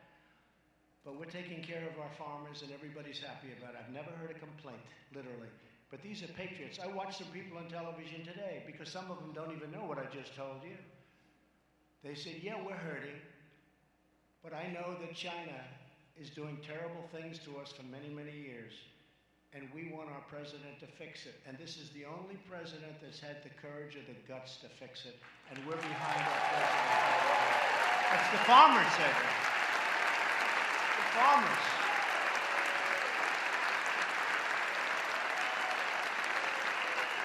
But we're taking care of our farmers and everybody's happy about it. I've never heard a complaint, literally. But these are patriots. I watch some people on television today because some of them don't even know what I just told you. They said, yeah, we're hurting, but I know that China is doing terrible things to us for many, many years, and we want our president to fix it. And this is the only president that's had the courage or the guts to fix it, and we're behind our president. That's the farmers said that. The farmers.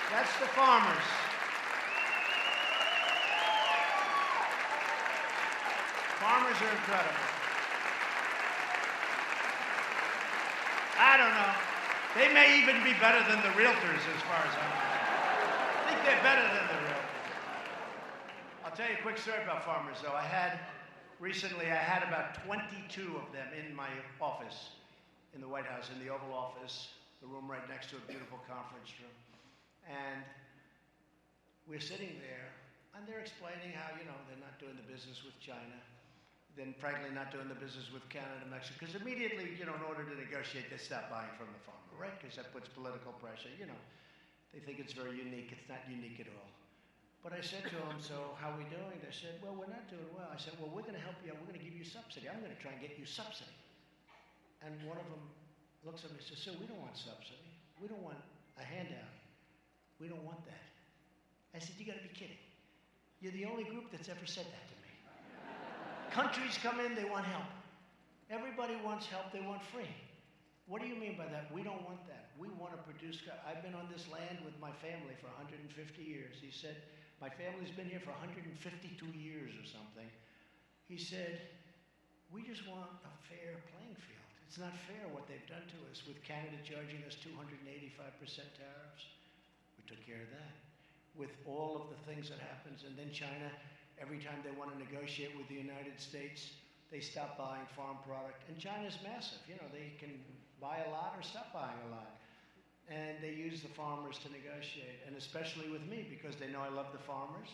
That's the farmers. Farmers are incredible. I don't know. They may even be better than the Realtors as far as I'm concerned. I think they're better than the Realtors. I'll tell you a quick story about farmers, though. Recently I had about 22 of them in my office in the White House, in the Oval Office, the room right next to a beautiful conference room. And we're sitting there, and they're explaining how, they're not doing the business with China. Then frankly not doing the business with Canada and Mexico, because immediately, in order to negotiate, they stop buying from the farmer, right? Because that puts political pressure, They think it's very unique. It's not unique at all. But I said to them, so how are we doing? They said, well, we're not doing well. I said, well, we're going to help you. We're going to give you subsidy. I'm going to try and get you subsidy. And one of them looks at me and says, sir, we don't want subsidy. We don't want a handout. We don't want that. I said, you got to be kidding. You're the only group that's ever said that to me. Countries come in, they want help. Everybody wants help, they want free. What do you mean by that? We don't want that. We want to produce. I've been on this land with my family for 150 years. He said, my family's been here for 152 years or something. He said, we just want a fair playing field. It's not fair what they've done to us with Canada charging us 285% tariffs. We took care of that. With all of the things that happens, and then China, every time they want to negotiate with the United States, they stop buying farm product. And China's massive. They can buy a lot or stop buying a lot. And they use the farmers to negotiate, and especially with me, because they know I love the farmers.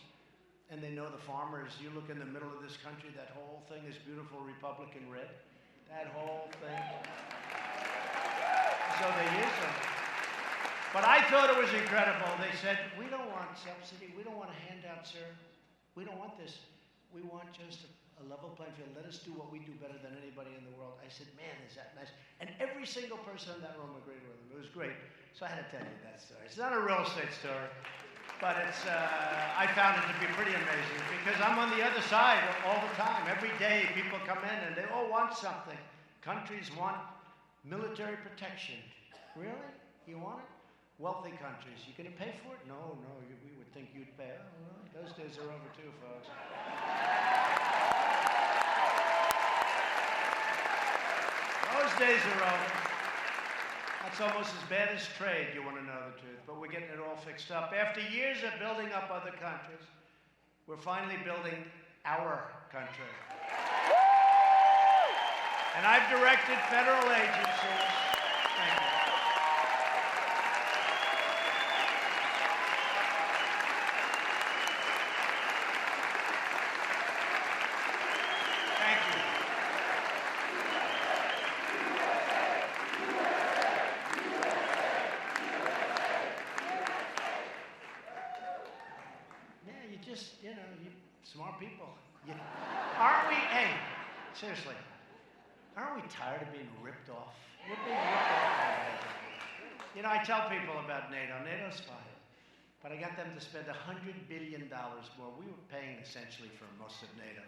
And they know the farmers, you look in the middle of this country, that whole thing is beautiful Republican red. That whole thing. So they use them. But I thought it was incredible. They said, we don't want subsidy. We don't want a handout, sir. We don't want this. We want just a level playing field. Let us do what we do better than anybody in the world. I said, man, is that nice. And every single person in that room agreed with him. It was great. So I had to tell you that story. It's not a real estate story, but I found it to be pretty amazing because I'm on the other side all the time. Every day people come in and they all want something. Countries want military protection. Really? You want it? Wealthy countries. You going to pay for it? No, we would think you'd pay. Oh, no. Those days are over too, folks. Those days are over. That's almost as bad as trade, you want to know the truth. But we're getting it all fixed up. After years of building up other countries, we're finally building our country. And I've directed federal agencies. Thank you. Smart people. Aren't we, hey, seriously, aren't we tired of being ripped off? We're being ripped off. I tell people about NATO. NATO's fine. But I got them to spend $100 billion more. We were paying essentially for most of NATO.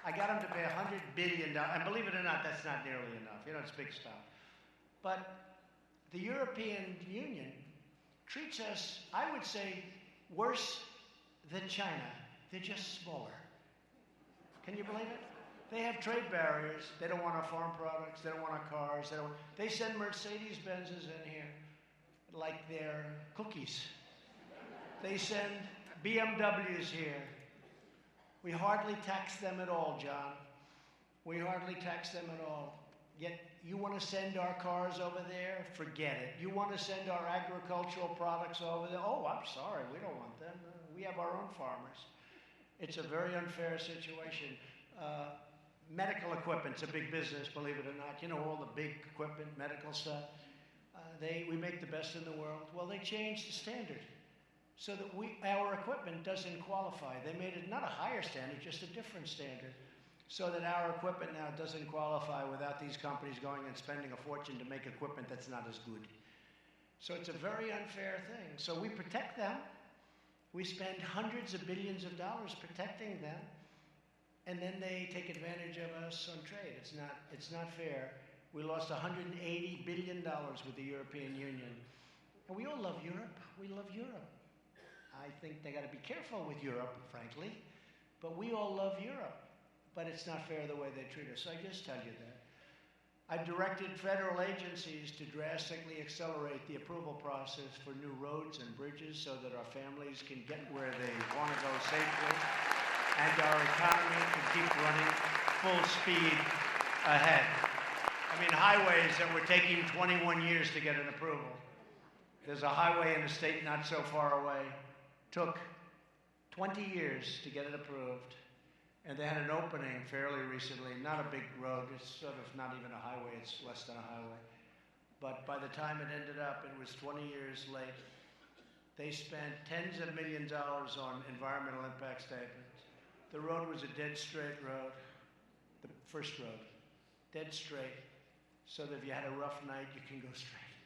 I got them to pay $100 billion. And believe it or not, that's not nearly enough. It's big stuff. But the European Union treats us, I would say, worse than China. They're just smaller. Can you believe it? They have trade barriers. They don't want our farm products. They don't want our cars. They send Mercedes-Benzes in here like they're cookies. They send BMWs here. We hardly tax them at all, John. We hardly tax them at all. Yet you want to send our cars over there? Forget it. You want to send our agricultural products over there? Oh, I'm sorry. We don't want them. We have our own farmers. It's a very unfair situation. Medical equipment's a big business, believe it or not. You know, all the big equipment, medical stuff. We make the best in the world. Well, they changed the standard so that our equipment doesn't qualify. They made it not a higher standard, just a different standard, so that our equipment now doesn't qualify without these companies going and spending a fortune to make equipment that's not as good. So it's a very unfair thing. So we protect them. We spend hundreds of billions of dollars protecting them, and then they take advantage of us on trade. It's not fair. We lost $180 billion with the European Union. And we all love Europe. We love Europe. I think they got to be careful with Europe, frankly. But we all love Europe. But it's not fair the way they treat us. I just tell you that. I've directed federal agencies to drastically accelerate the approval process for new roads and bridges so that our families can get where they want to go safely and our economy can keep running full speed ahead. I mean, highways that were taking 21 years to get an approval. There's a highway in the state not so far away. Took 20 years to get it approved. And they had an opening fairly recently, not a big road, it's sort of not even a highway, it's less than a highway. But by the time it ended up, it was 20 years late. They spent tens of millions of dollars on environmental impact statements. The road was a dead straight road, the first road, dead straight, so that if you had a rough night, you can go straight.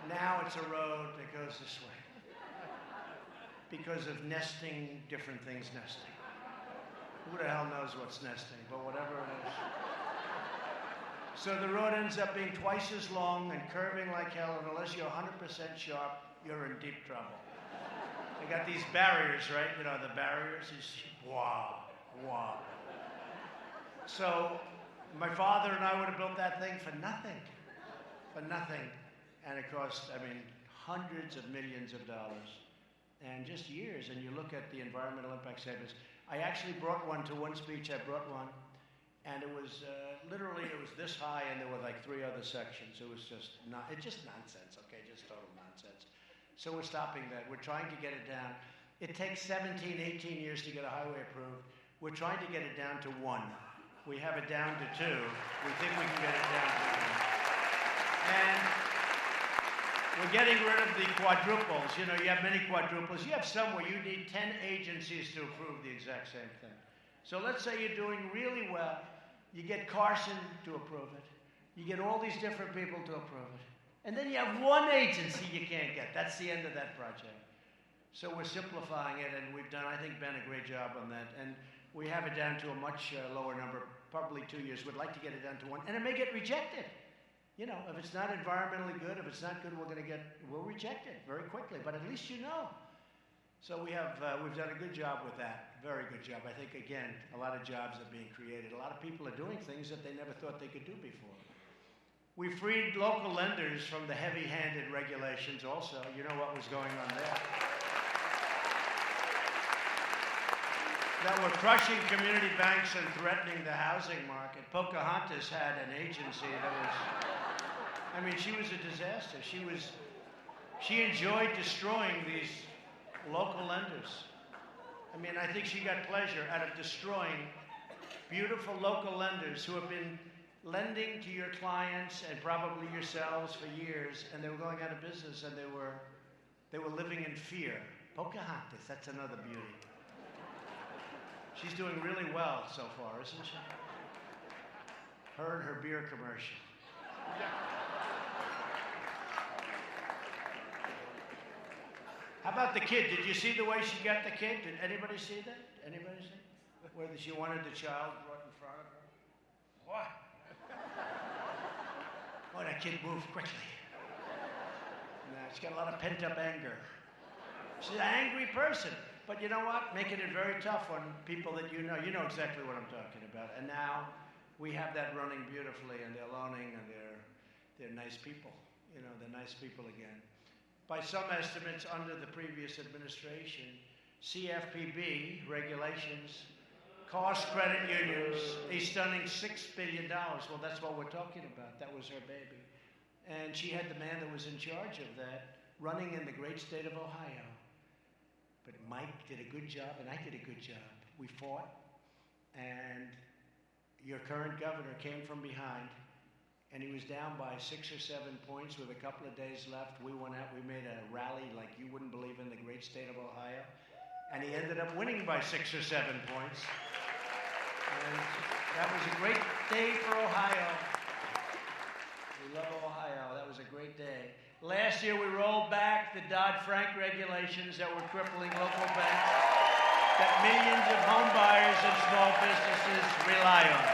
Now it's a road that goes this way. Because of nesting, different things nesting. Who the hell knows what's nesting, but whatever it is. So the road ends up being twice as long and curving like hell, and unless you're 100% sharp, you're in deep trouble. They got these barriers, right? You know, the barriers, you see, wow, wow. So my father and I would have built that thing for nothing. And it cost, I mean, hundreds of millions of dollars. And just years, and you look at the environmental impact statements. I actually brought one to one speech. I brought one, and it was literally, it was this high, and there were like 3 other sections. It was just nonsense, okay, just total nonsense. So we're stopping that. We're trying to get it down. It takes 17, 18 years to get a highway approved. We're trying to get it down to 1. We have it down to 2. We think we can get it down to 1. And we're getting rid of the quadruples. You know, you have many quadruples. You have some where you need 10 agencies to approve the exact same thing. So let's say you're doing really well. You get Carson to approve it. You get all these different people to approve it. And then you have one agency you can't get. That's the end of that project. So we're simplifying it, and we've done, I think, Ben, a great job on that. And we have it down to a much lower number, probably 2 years. We'd like to get it down to 1. And it may get rejected. You know, if it's not environmentally good, if it's not good, we'll reject it very quickly, but at least you know. So we've done a good job with that, very good job. I think, again, a lot of jobs are being created. A lot of people are doing things that they never thought they could do before. We freed local lenders from the heavy-handed regulations also. You know what was going on there. That were crushing community banks and threatening the housing market. Pocahontas had an agency that was, I mean, she was a disaster. She enjoyed destroying these local lenders. I mean, I think she got pleasure out of destroying beautiful local lenders who have been lending to your clients and probably yourselves for years, and they were going out of business, and they were living in fear. Pocahontas, that's another beauty. She's doing really well so far, isn't she? Her and her beer commercial. How about the kid? Did you see the way she got the kid? Did anybody see that? Anybody see? Whether she wanted the child brought in front of her? What? Oh, that kid moved quickly. Nah, she's got a lot of pent-up anger. She's an angry person. But you know what? Making it very tough on people that you know exactly what I'm talking about. And now we have that running beautifully, and they're loaning, and they're nice people. You know, they're nice people again. By some estimates, under the previous administration, CFPB regulations cost credit unions a stunning $6 billion. Well, that's what we're talking about. That was her baby. And she had the man that was in charge of that running in the great state of Ohio. But Mike did a good job, and I did a good job. We fought, and your current governor came from behind, and he was down by 6 or 7 points with a couple of days left. We went out, we made a rally like you wouldn't believe in the great state of Ohio, and he ended up winning by 6 or 7 points. And that was a great day for Ohio. We love Ohio. That was a great day. Last year, we rolled back the Dodd-Frank regulations that were crippling local banks that millions of home buyers and small businesses rely on.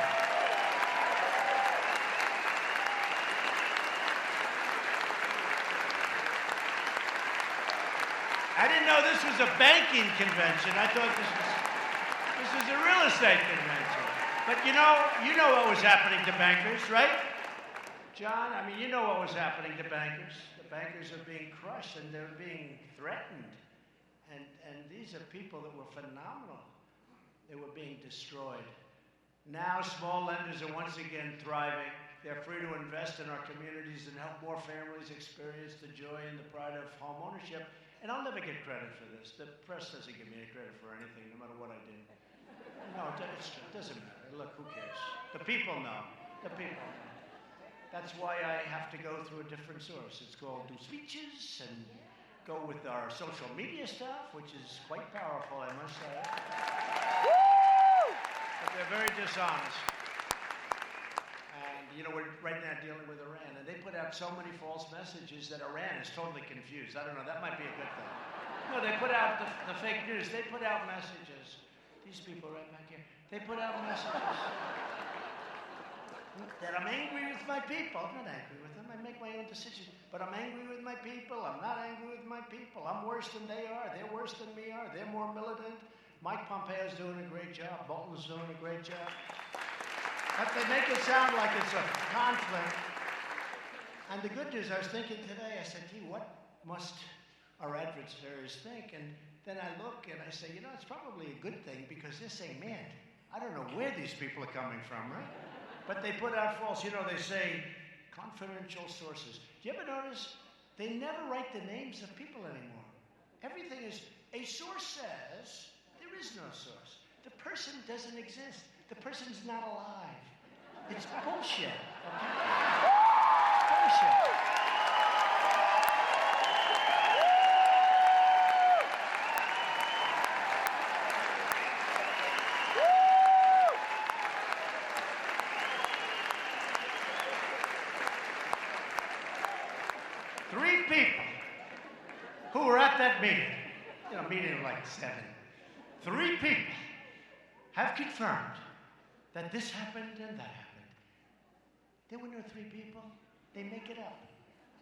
I didn't know this was a banking convention. I thought this was a real estate convention. But you know what was happening to bankers, right? John, I mean, you know what was happening to bankers. The bankers are being crushed, and they're being threatened. And these are people that were phenomenal. They were being destroyed. Now small lenders are once again thriving. They're free to invest in our communities and help more families experience the joy and the pride of home ownership. And I'll never get credit for this. The press doesn't give me any credit for anything, no matter what I do. No, it doesn't matter. Look, who cares? The people know. The people know. That's why I have to go through a different source. It's called do speeches and go with our social media stuff, which is quite powerful, I must say. But they're very dishonest. And, you know, we're right now dealing with Iran, and they put out so many false messages that Iran is totally confused. I don't know, that might be a good thing. No, they put out the fake news. They put out messages. These people right back here, they put out messages that I'm angry with my people. I'm not angry with them. I make my own decisions. But I'm angry with my people. I'm not angry with my people. I'm worse than they are. They're worse than me are. They're more militant. Mike Pompeo's doing a great job. Bolton's doing a great job. But they make it sound like it's a conflict. And the good news, I was thinking today, I said, gee, what must our adversaries think? And then I look and I say, you know, it's probably a good thing, because they're saying, man, I don't know where these people are coming from, right? But they put out false, you know, they say confidential sources. Do you ever notice they never write the names of people anymore? Everything is, a source says, there is no source. The person doesn't exist. The person's not alive. It's bullshit. Okay? Bullshit. Three people who were at that meeting, you know, meeting of like 7, 3 people have confirmed that this happened and that happened. There were no 3 people. They make it up.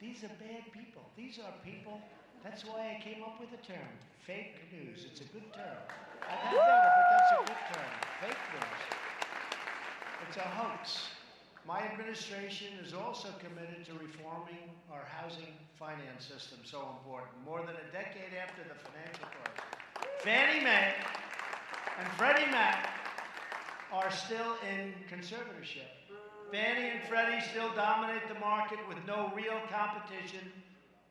These are bad people. These are people. That's why I came up with the term, fake news. It's a good term. I've had better, but that's a good term. Fake news. It's a hoax. My administration is also committed to reforming our housing finance system, so important. More than a decade after the financial crisis, Fannie Mae and Freddie Mac are still in conservatorship. Fannie and Freddie still dominate the market with no real competition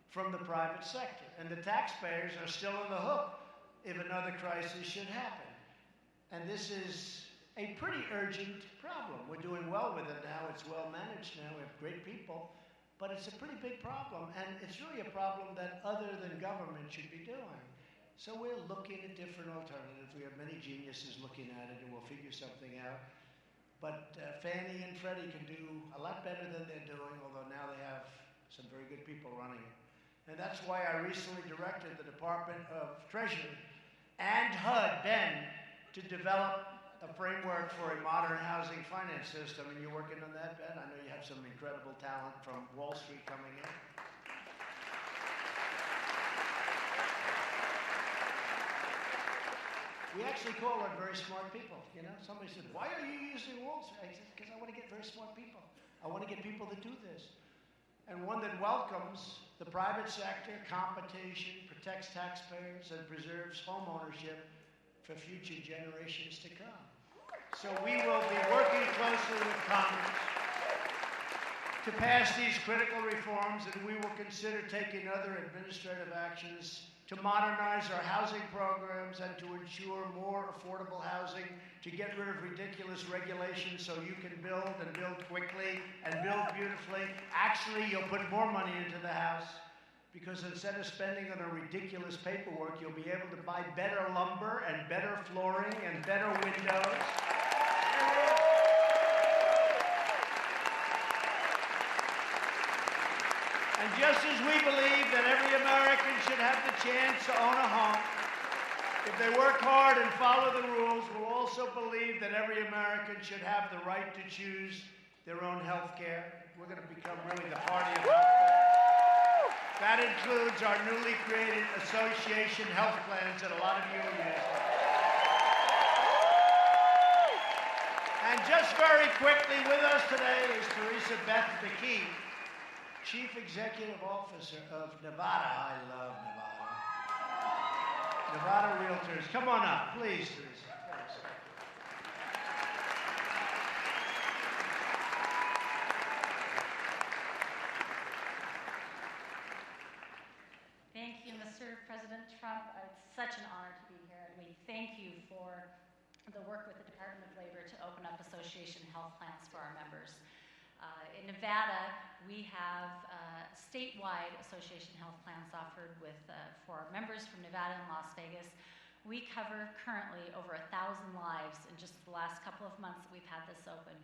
from the private sector. And the taxpayers are still on the hook if another crisis should happen. And this is a pretty urgent problem. We're doing well with it now. It's well managed now. We have great people. But it's a pretty big problem. And it's really a problem that other than government should be doing. So we're looking at different alternatives. We have many geniuses looking at it, and we'll figure something out. But Fannie and Freddie can do a lot better than they're doing, although now they have some very good people running it. And that's why I recently directed the Department of Treasury and HUD, Ben, to develop a framework for a modern housing finance system. And you're working on that, Ben? I know you have some incredible talent from Wall Street coming in. We actually call on very smart people, you know. Somebody said, why are you using Wall Street? I said, because I want to get very smart people. I want to get people that do this. And one that welcomes the private sector, competition, protects taxpayers, and preserves homeownership for future generations to come. So we will be working closely with Congress to pass these critical reforms, and we will consider taking other administrative actions to modernize our housing programs and to ensure more affordable housing, to get rid of ridiculous regulations so you can build and build quickly and build beautifully. Actually, you'll put more money into the house because instead of spending on a ridiculous paperwork, you'll be able to buy better lumber and better flooring and better windows. And just as we believe that every American should have the chance to own a home, if they work hard and follow the rules, we'll also believe that every American should have the right to choose their own health care. We're going to become really the party of health care. That includes our newly created association health plans that a lot of you are using. And just very quickly with us today is Teresa Beth McKee, Chief Executive Officer of Nevada. I love Nevada. Nevada Realtors. Come on up, please, Teresa. Thank you, Mr. President Trump. It's such an honor to be here, and we thank you for the work with the Department of Labor to open up association health plans for our members. In Nevada, we have statewide association health plans offered for our members from Nevada and Las Vegas. We cover currently over 1,000 lives in just the last couple of months that we've had this open.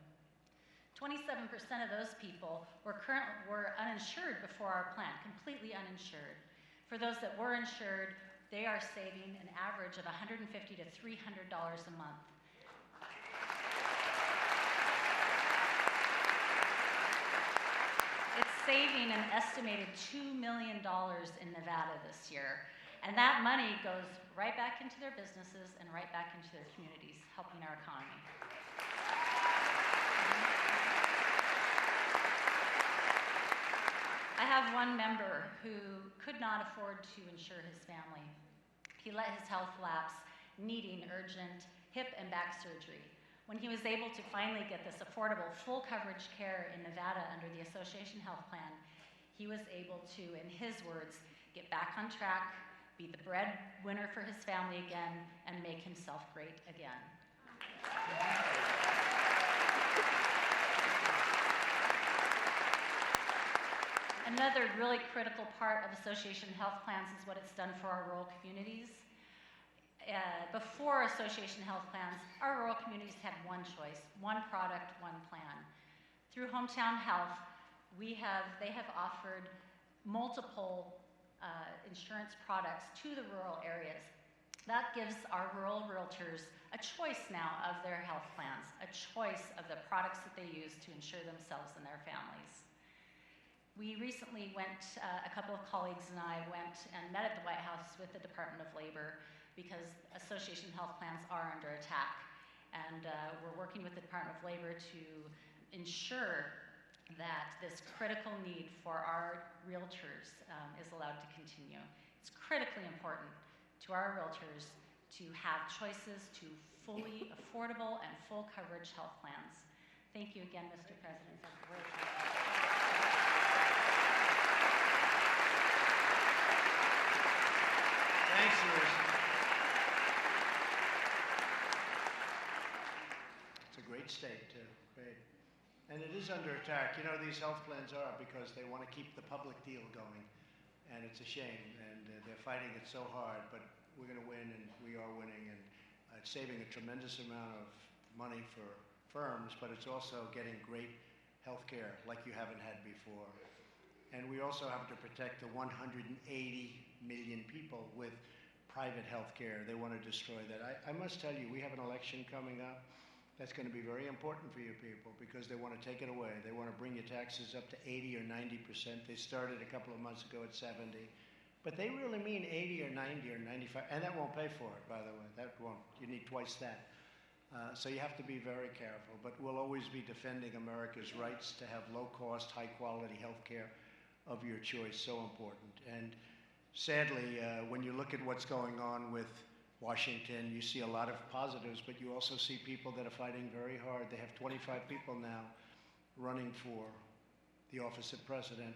27% of those people were uninsured before our plan, completely uninsured. For those that were insured, they are saving an average of $150 to $300 a month. It's saving an estimated $2 million in Nevada this year. And that money goes right back into their businesses and right back into their communities, helping our economy. I have one member who could not afford to insure his family. He let his health lapse, needing urgent hip and back surgery. When he was able to finally get this affordable, full coverage care in Nevada under the association health plan, he was able to, in his words, get back on track, be the breadwinner for his family again, and make himself great again. Another really critical part of association health plans is what it's done for our rural communities. Before association health plans, our rural communities had one choice, one product, one plan. Through Hometown Health, they have offered multiple insurance products to the rural areas. That gives our rural realtors a choice now of their health plans, a choice of the products that they use to insure themselves and their families. We recently a couple of colleagues and I went and met at the White House with the Department of Labor because association health plans are under attack. And we're working with the Department of Labor to ensure that this critical need for our realtors is allowed to continue. It's critically important to our realtors to have choices to fully affordable and full coverage health plans. Thank you again, Mr. President. That's great. Thanks, Teresa. It's a great state, too. Great. And it is under attack. You know, these health plans are because they want to keep the public deal going. And it's a shame. And they're fighting it so hard. But we're going to win, and we are winning. And it's saving a tremendous amount of money for firms, but it's also getting great health care like you haven't had before. And we also have to protect the 180 million people with private health care. They want to destroy that. I must tell you, we have an election coming up that's going to be very important for you people because they want to take it away. They want to bring your taxes up to 80 or 90%. They started a couple of months ago at 70. But they really mean 80 or 90 or 95, and that won't pay for it, by the way. That won't. You need twice that. So you have to be very careful. But we'll always be defending America's rights to have low-cost, high-quality health care of your choice. So important. And sadly, when you look at what's going on with Washington, you see a lot of positives, but you also see people that are fighting very hard. They have 25 people now running for the office of president.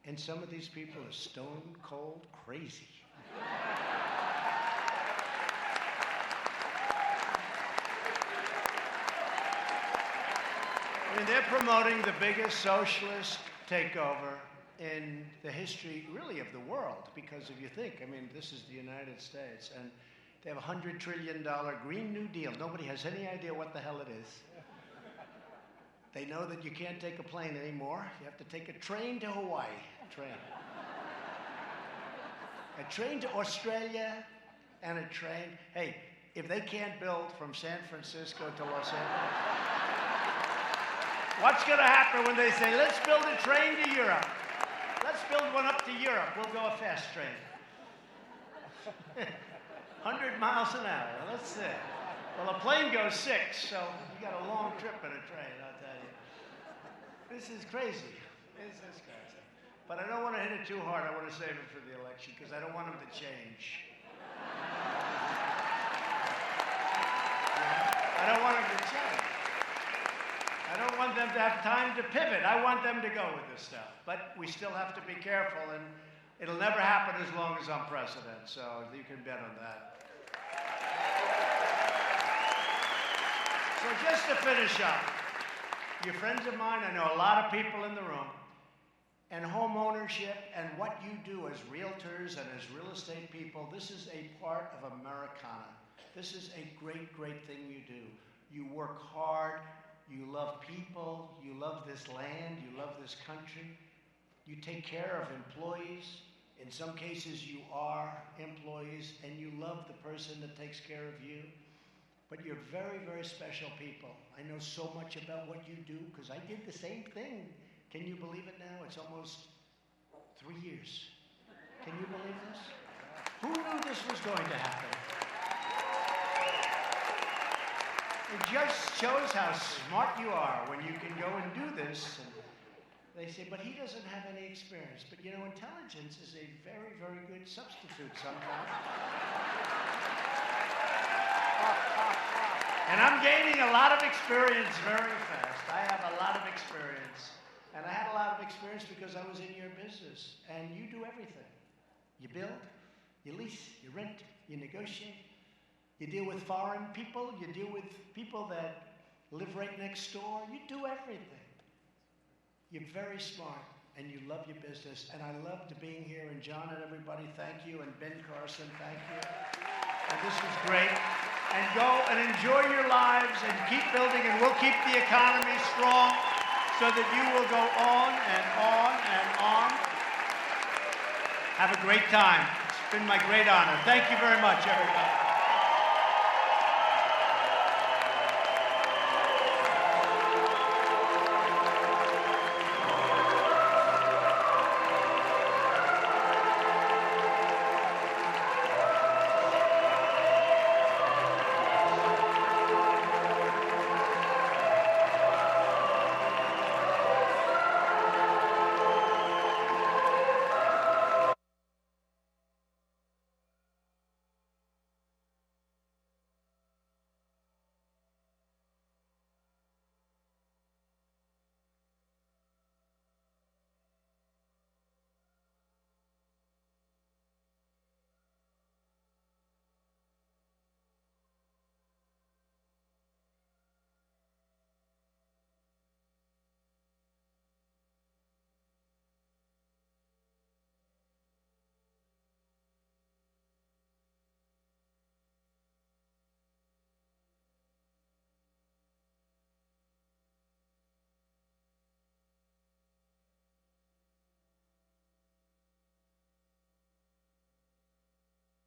And some of these people are stone cold crazy. I mean, they're promoting the biggest socialist takeover in the history, really, of the world. Because if you think, I mean, this is the United States, and they have a $100 trillion Green New Deal. Nobody has any idea what the hell it is. They know that you can't take a plane anymore. You have to take a train to Hawaii. A train to Australia, and a train. Hey, if they can't build from San Francisco to Los Angeles, what's going to happen when they say, let's build a train to Europe? Let's build one up to Europe. We'll go a fast train. 100 miles an hour. Let's see. Well, a plane goes 6, so you got a long trip in a train, I'll tell you. This is crazy. This is crazy. But I don't want to hit it too hard. I want to save it for the election because I don't want them to change. I don't want them to change. I don't want them to have time to pivot. I want them to go with this stuff. But we still have to be careful, and it'll never happen as long as I'm president, so you can bet on that. So just to finish up, you're friends of mine. I know a lot of people in the room. And home ownership and what you do as realtors and as real estate people, this is a part of Americana. This is a great, great thing you do. You work hard. You love people. You love this land. You love this country. You take care of employees. In some cases, you are employees, and you love the person that takes care of you. But you're very, very special people. I know so much about what you do because I did the same thing. Can you believe it now? It's almost 3 years. Can you believe this? Who knew this was going to happen? It just shows how smart you are when you can go and do this. And they say, but he doesn't have any experience. But you know, intelligence is a very, very good substitute sometimes. And I'm gaining a lot of experience very fast. I have a lot of experience. And I had a lot of experience because I was in your business. And you do everything. You build, you lease, you rent, you negotiate. You deal with foreign people. You deal with people that live right next door. You do everything. You're very smart, and you love your business. And I loved being here. And John and everybody, thank you. And Ben Carson, thank you. And this was great. And go and enjoy your lives and keep building, and we'll keep the economy strong so that you will go on and on and on. Have a great time. It's been my great honor. Thank you very much, everybody.